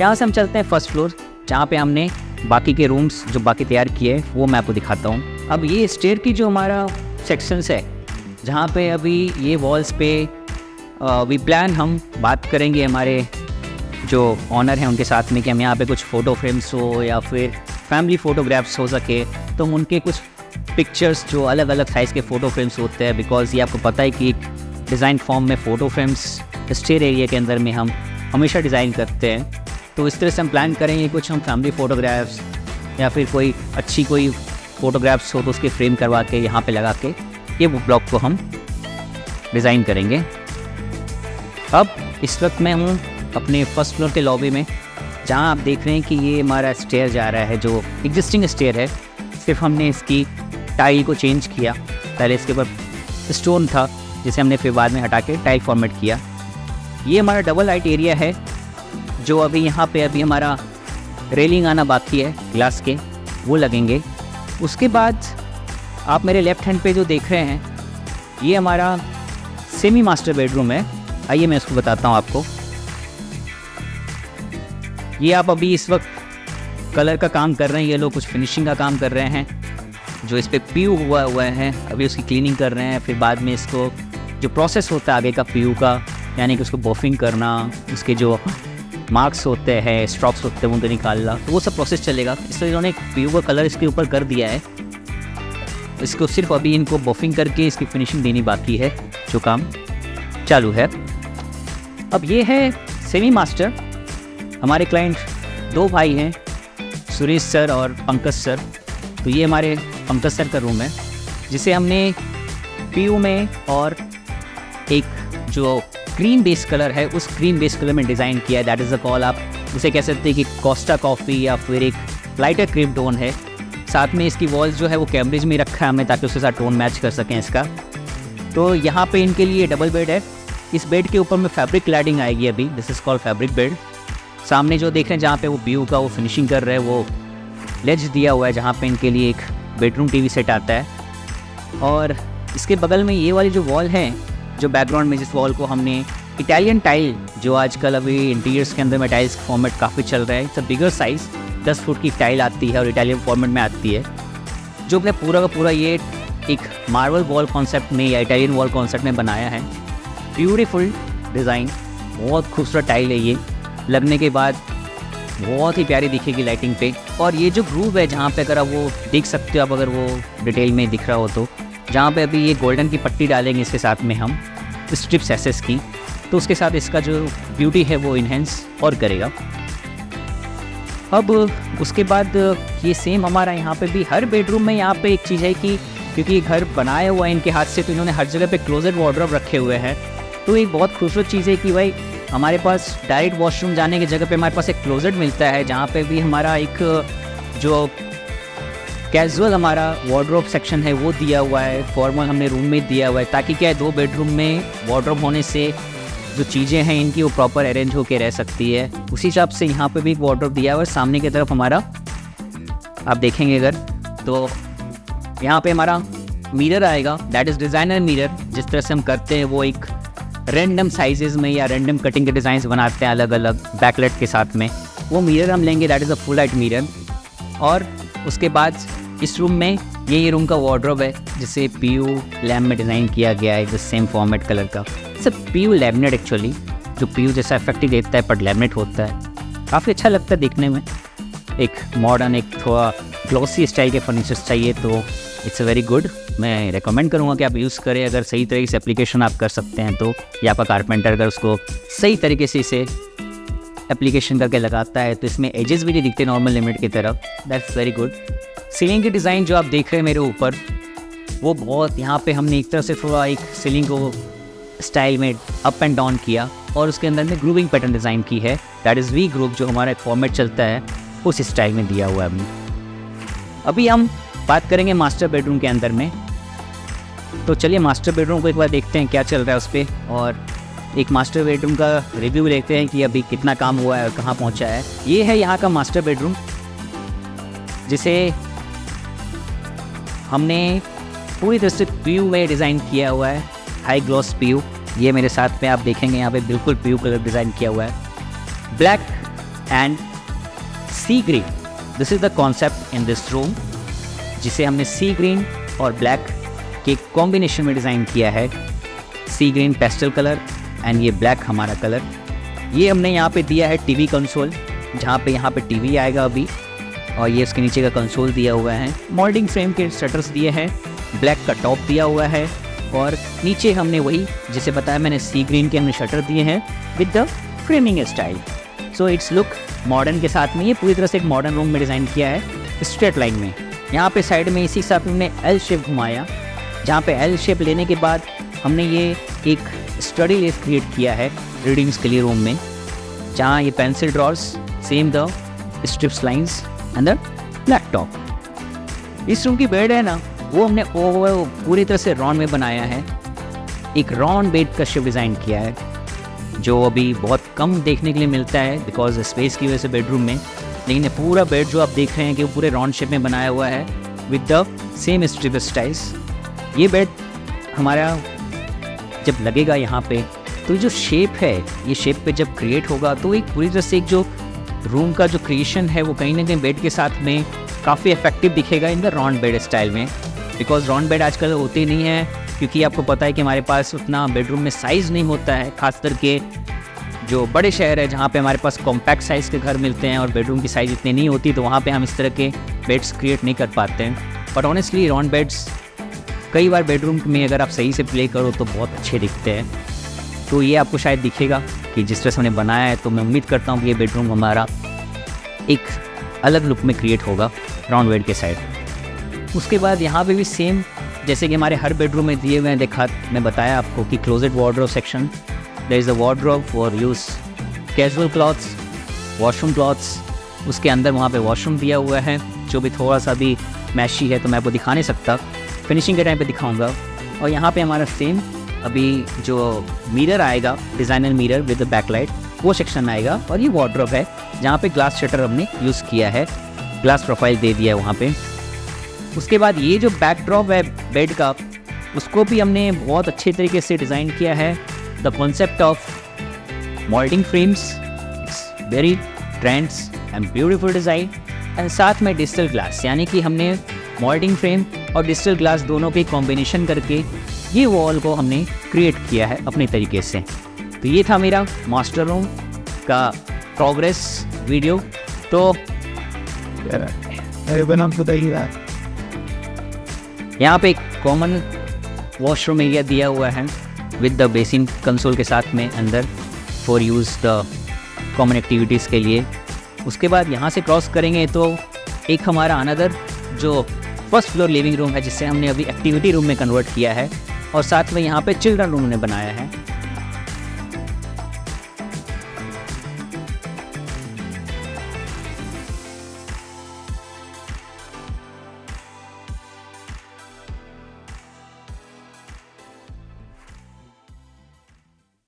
यहाँ से हम चलते हैं फर्स्ट फ्लोर, जहाँ पे हमने बाकी के रूम्स जो बाकी तैयार किए वो मैं आपको दिखाता हूँ। अब ये स्टेयर की जो हमारा सेक्शंस है, जहाँ पे अभी ये वॉल्स पे वी प्लान, हम बात करेंगे हमारे जो ऑनर हैं उनके साथ में कि हम यहाँ पे कुछ फ़ोटो फ्रेम्स हो या फिर फैमिली फ़ोटोग्राफ्स हो सके तो हम उनके कुछ पिक्चर्स जो अलग अलग साइज़ के फ़ोटो फ्रेम्स होते हैं, बिकॉज़ ये आपको पता है कि एक डिज़ाइन फॉर्म में फ़ोटो फ्रेम्स स्टेयर एरिया के अंदर में हम हमेशा डिज़ाइन करते हैं। तो इस तरह से हम प्लान करेंगे कुछ हम फैमिली फ़ोटोग्राफ्स या फिर कोई अच्छी कोई फ़ोटोग्राफ्स हो तो उसके फ्रेम करवा के यहाँ पे लगा के ये ब्लॉक को हम डिज़ाइन करेंगे। अब इस वक्त मैं हूँ अपने फर्स्ट फ्लोर के लॉबी में, जहाँ आप देख रहे हैं कि ये हमारा स्टेयर जा रहा है जो एग्जिस्टिंग स्टेयर है। सिर्फ हमने इसकी टाइल को चेंज किया, पहले इसके ऊपर स्टोन था जिसे हमने फिर बाद में हटा के टाइल फॉर्मेट किया। ये हमारा डबल लाइट एरिया है जो अभी यहाँ पे अभी हमारा रेलिंग आना बाकी है, ग्लास के वो लगेंगे। उसके बाद आप मेरे लेफ़्ट हैंड पे जो देख रहे हैं ये हमारा सेमी मास्टर बेडरूम है। आइए मैं इसको बताता हूँ आपको। ये आप अभी इस वक्त कलर का काम कर रहे हैं, ये लोग कुछ फिनिशिंग का काम कर रहे हैं, जो इस पर पीयू हुआ है अभी उसकी क्लीनिंग कर रहे हैं। फिर बाद में इसको जो प्रोसेस होता है आगे का पीयू का, यानी कि उसको बफिंग करना, उसके जो मार्क्स होते हैं, स्ट्रोक्स होते हैं उनको निकालना, तो वो सब प्रोसेस चलेगा। इसलिए इन्होंने पीयू का कलर इसके ऊपर कर दिया है। इसको सिर्फ अभी इनको बफिंग करके इसकी फिनिशिंग देनी बाकी है, जो काम चालू है। अब ये है सेमी मास्टर। हमारे क्लाइंट दो भाई हैं, सुरेश सर और पंकज सर। तो ये हमारे पंकज सर का रूम है जिसे हमने पीयू में और एक जो क्रीम बेस कलर है उस क्रीम बेस कलर में डिज़ाइन किया है। दैट इज़ द कॉल, आप जिसे कह सकते हैं कि कोस्टा कॉफ़ी या फिर एक लाइटर क्रीम टोन है। साथ में इसकी वॉल्स जो है वो कैम्ब्रिज में रखा है हमने ताकि उसके साथ टोन मैच कर सकें इसका। तो यहाँ पे इनके लिए डबल बेड है। इस बेड के ऊपर में फैब्रिक क्लैडिंग आएगी अभी, this is called fabric bed. सामने जो देख रहे हैं जहाँ पे वो व्यू का वो फिनिशिंग कर रहे हैं, वो लेज दिया हुआ है जहाँ पे इनके लिए एक बेडरूम टीवी सेट आता है। और इसके बगल में ये वाली जो वॉल है, जो बैकग्राउंड में जिस वॉल को हमने इटालियन टाइल, जो आजकल अभी इंटीरियर्स के अंदर में टाइल्स फॉर्मेट काफ़ी चल रहा है, it's a bigger size 10 foot की टाइल आती है और इटालियन फॉर्मेट में आती है, जो अपने पूरा का पूरा ये एक मार्बल वॉल कॉन्सेप्ट में या इटालियन वॉल कॉन्सेप्ट में बनाया है। ब्यूटीफुल डिज़ाइन, बहुत खूबसूरत टाइल है ये, लगने के बाद बहुत ही प्यारी दिखेगी लाइटिंग पे। और ये जो ग्रूव है जहाँ पे अगर आप वो देख सकते हो, आप अगर वो डिटेल में दिख रहा हो तो, जहाँ पे अभी ये गोल्डन की पट्टी डालेंगे इसके साथ में हम स्ट्रिप्स एसेस की, तो उसके साथ इसका जो ब्यूटी है वो इन्हेंस और करेगा। अब उसके बाद ये सेम हमारा यहाँ पे भी हर बेडरूम में यहाँ पे एक चीज़ है कि क्योंकि ये घर बनाया हुआ है इनके हाथ से, तो इन्होंने हर जगह पे क्लोजेट वार्डरोब रखे हुए हैं। तो एक बहुत खूबसूरत चीज़ है कि भाई हमारे पास डायरेक्ट वॉशरूम जाने की जगह पे हमारे पास एक क्लोजेट मिलता है, जहाँ पे भी हमारा एक जो कैजुअल हमारा वार्डरोब सेक्शन है वो दिया हुआ है, फॉर्मल हमने रूम में दिया हुआ है, ताकि क्या है दो बेडरूम में वार्डरोब होने से जो चीज़ें हैं इनकी वो प्रॉपर अरेंज होके रह सकती है। उसी हिसाब से यहाँ पे भी एक वार्डरोब दिया हुआ है। सामने की तरफ हमारा आप देखेंगे अगर तो यहाँ पे हमारा मिरर आएगा, दैट इज़ डिज़ाइनर मिरर। जिस तरह से हम करते हैं वो एक रैंडम साइजेस में या रैंडम कटिंग के डिज़ाइंस बनाते हैं अलग अलग बैकलाइट के साथ में, वो मिरर हम लेंगे, that is a full light mirror. और उसके बाद इस रूम में ये रूम का वार्डरोब है जिसे पीयू लैम में डिज़ाइन किया गया है, द सेम फॉर्मेट कलर का। सब पीयू लैमिनेट एक्चुअली, जो पीयू जैसा इफेक्ट ही देता है पर लैमिनेट होता है, काफ़ी अच्छा लगता है देखने में। एक मॉडर्न, एक थोड़ा ग्लॉसी स्टाइल के फर्नीचर्स चाहिए तो इट्स अ वेरी गुड। मैं रेकमेंड करूँगा कि आप यूज़ करें, अगर सही तरीके से एप्लीकेशन आप कर सकते हैं तो, या आपका कारपेंटर अगर उसको सही तरीके से इसे एप्लीकेशन करके लगाता है तो इसमें एजेस भी नहीं दिखते नॉर्मल लिमिट की तरफ, दैट्स वेरी गुड। सीलिंग की डिज़ाइन जो आप देख रहे हैं मेरे ऊपर, वो बहुत यहाँ पे हमने एक तरह से थोड़ा एक सीलिंग को स्टाइल में अप एंड डाउन किया और उसके अंदर में ग्रूविंग पैटर्न डिज़ाइन की है, दैट इज़ वी ग्रुप, जो हमारा एक फॉर्मेट चलता है उस स्टाइल में दिया हुआ है हमने। अभी हम बात करेंगे मास्टर बेडरूम के अंदर में, तो चलिए मास्टर बेडरूम को एक बार देखते हैं क्या चल रहा है उस पर, और एक मास्टर बेडरूम का रिव्यू देखते हैं कि अभी कितना काम हुआ है और कहाँ पहुँचा है। ये है यहाँ का मास्टर बेडरूम जिसे हमने पूरी तरह से पीयू में डिज़ाइन किया हुआ है, हाई ग्लॉस पीयू। ये मेरे साथ में आप देखेंगे यहाँ पे बिल्कुल पीयू कलर डिज़ाइन किया हुआ है। Black and sea green, this is the concept in this room, जिसे हमने सी ग्रीन और ब्लैक के कॉम्बिनेशन में डिज़ाइन किया है। Sea green pastel colour and ये ब्लैक हमारा कलर। ये हमने यहाँ पे दिया है टीवी कंसोल, जहाँ पे यहाँ पे टीवी आएगा अभी, और ये उसके नीचे का कंसोल दिया हुआ है। मोल्डिंग फ्रेम के शटर्स दिए हैं, ब्लैक का टॉप दिया हुआ है, और नीचे हमने वही जैसे बताया मैंने सी ग्रीन के हमने शटर दिए हैं with the framing style. So it's look modern के साथ में ये पूरी तरह से एक मॉडर्न रूम में डिज़ाइन किया है स्ट्रेट लाइन में। यहाँ पे साइड में इसी के साथ हमने एल शेप घुमाया, जहाँ पे एल शेप लेने के बाद हमने ये एक स्टडी लेस क्रिएट किया है रीडिंग्स के लिए रूम में, जहाँ ये pencil drawers, same the strips lines and the black top. इस रूम की बेड है ना, वो हमने पूरी तरह से राउंड में बनाया है। एक राउंड बेड का शेप डिज़ाइन किया है, जो अभी बहुत कम देखने के लिए मिलता है बिकॉज स्पेस की वजह से बेडरूम में। लेकिन ये पूरा बेड जो आप देख रहे हैं कि वो पूरे राउंड शेप में बनाया हुआ है with the same strip styles. ये बेड हमारा जब लगेगा यहाँ पे, तो जो शेप है, ये शेप पे जब क्रिएट होगा तो एक पूरी तरह से एक जो रूम का जो क्रिएशन है वो कहीं ना कहीं बेड के साथ में काफ़ी इफेक्टिव दिखेगा in the round bed style में। बिकॉज राउंड बेड आजकल होते नहीं है, क्योंकि आपको पता है कि हमारे पास उतना बेडरूम में साइज़ नहीं होता है, खास करके जो बड़े शहर है जहाँ पे हमारे पास कॉम्पैक्ट साइज़ के घर मिलते हैं और बेडरूम की साइज़ इतनी नहीं होती, तो वहाँ पे हम इस तरह के बेड्स क्रिएट नहीं कर पाते हैं। बट ऑनेस्टली राउंड बेड्स कई बार बेडरूम में अगर आप सही से प्ले करो तो बहुत अच्छे दिखते हैं। तो ये आपको शायद दिखेगा कि जिस तरह से हमने बनाया है, तो मैं उम्मीद करता हूँ कि ये बेडरूम हमारा एक अलग लुक में क्रिएट होगा राउंड बेड के साइड। उसके बाद यहाँ पे भी सेम जैसे कि हमारे हर बेडरूम में दिए हुए हैं, मैं बताया आपको कि closet wardrobe section, there is a wardrobe for use casual clothes, washroom clothes. उसके अंदर वहाँ पे वॉशरूम दिया हुआ है, जो भी थोड़ा सा भी मैशी है तो मैं आपको दिखा नहीं सकता, फिनिशिंग के टाइम पे दिखाऊंगा। और यहाँ पे हमारा सेम अभी जो मिरर आएगा, डिज़ाइनर मिरर विद बैकलाइट, वो सेक्शन आएगा। और ये वार्डरोब है जहाँ पे ग्लास शटर हमने यूज़ किया है, ग्लास प्रोफाइल दे दिया है वहाँ पे। उसके बाद ये जो बैकड्रॉप है बेड का, उसको भी हमने बहुत अच्छे तरीके से डिज़ाइन किया है। The concept of moulding frames, it's very trends and beautiful design, and साथ में डिजिटल ग्लास, यानी कि हमने मोल्डिंग फ्रेम और डिजिटल ग्लास दोनों के कॉम्बिनेशन करके ये वॉल को हमने क्रिएट किया है अपने तरीके से। तो ये था मेरा मास्टर रूम का प्रोग्रेस वीडियो। तो यहाँ पे एक कॉमन वॉशरूम एरिया दिया हुआ है विद द बेसिन कंसोल के साथ में अंदर, for use the common activities के लिए। उसके बाद यहाँ से क्रॉस करेंगे तो एक हमारा अनदर जो फर्स्ट फ्लोर लिविंग रूम है, जिससे हमने अभी एक्टिविटी रूम में कन्वर्ट किया है, और साथ में यहाँ पे चिल्ड्रन रूम ने बनाया है।